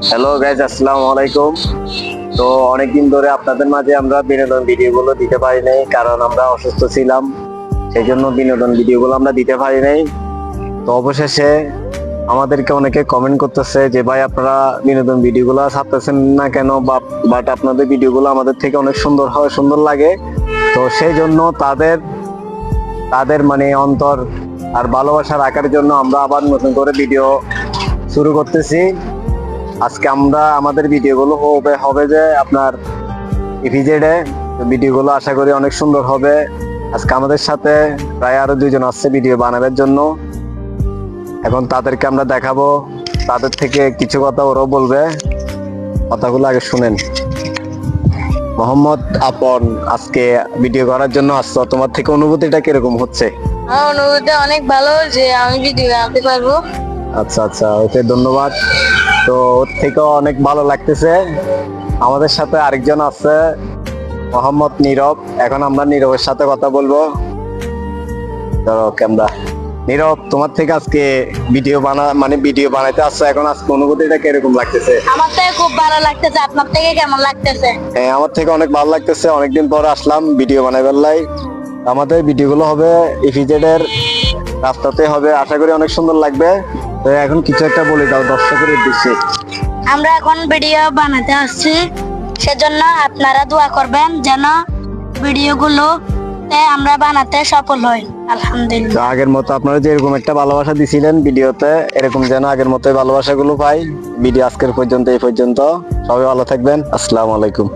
Hello guys, আসসালামু আলাইকুম। তো অনেকদিন ধরে আপনাদের মাঝে আমরা বিনোদন ভিডিওগুলো দিতে পারি নাই, কারণ আমরা অসুস্থ ছিলাম। সেই জন্য বিনোদন ভিডিওগুলো আমরা দিতে পারি নাই। তো অবশেষে আমাদেরকে অনেকে কমেন্ট করতেছে যে ভাই আপনারা বিনোদন ভিডিওগুলো ছাড়তেছেন না কেন, বাট আপনাদের ভিডিওগুলো আমাদের থেকে অনেক সুন্দর হয়, সুন্দর লাগে। তো সেই জন্য তাদের মানে অন্তর আর ভালোবাসা রাখার জন্য আমরা আবার নতুন করে ভিডিও শুরু করতেছি। আজকে আমরা আমাদের ভিডিওগুলো হবে যে আপনার ইপিজেডে ভিডিওগুলো আশা করি অনেক সুন্দর হবে। আজকে আমাদের সাথে প্রায় আরো 2 জন আসছে ভিডিও বানানোর জন্য। এখন তাদেরকে আমরা দেখাবো, তাদের থেকে কিছু কথা ওরাও বলবে। কথাগুলো আগে শুনেন। মোহাম্মদ আপন, আজকে ভিডিও করার জন্য আসছো, তোমার থেকে অনুভূতিটা কিরকম হচ্ছে? আমার অনুভূতি অনেক ভালো যে আমি ভিডিও বানাতে পারবো। আচ্ছা আচ্ছা, ওকে ধন্যবাদ। তো ওর থেকেও অনেক ভালো লাগতেছে। আমাদের সাথে আরেকজন আছে মোহাম্মদ নীরব। এখন আমরা নীরবের সাথে কথা বলবো। ধরো ক্যামেরা। নীরব, তোমার থেকে আজকে ভিডিও বানাইতে আসছো, এখন আজকে অনুভূতিটা কিরকম লাগতেছে? আমার থেকে খুব ভালো লাগতেছে, আপনার থেকে কেমন লাগতেছে? হ্যাঁ, আমার থেকে অনেক ভালো লাগতেছে। অনেকদিন পর আসলাম ভিডিও বানাইবার লাই। আমাদের ভিডিওগুলো হবে ইপিজেড এর রাস্তাতে হবে, আশা করি অনেক সুন্দর লাগবে। তো এখন কিছু একটা বলে দাও দর্শকের উদ্দেশ্যে। আমরা এখন ভিডিও বানাতে আসছি, সেজন্য আপনারা দোয়া করবেন যেন ভিডিওগুলো আমরা বানাতে সফল হই। আলহামদুলিল্লাহ। তো আগের মতো আপনারা যে এরকম একটা ভালোবাসা দিছিলেন ভিডিওতে, এরকম যেন আগের মতোই ভালোবাসাগুলো পাই। ভিডিও আজকের পর্যন্ত এই পর্যন্ত। সবাই ভালো থাকবেন। আসসালামু আলাইকুম।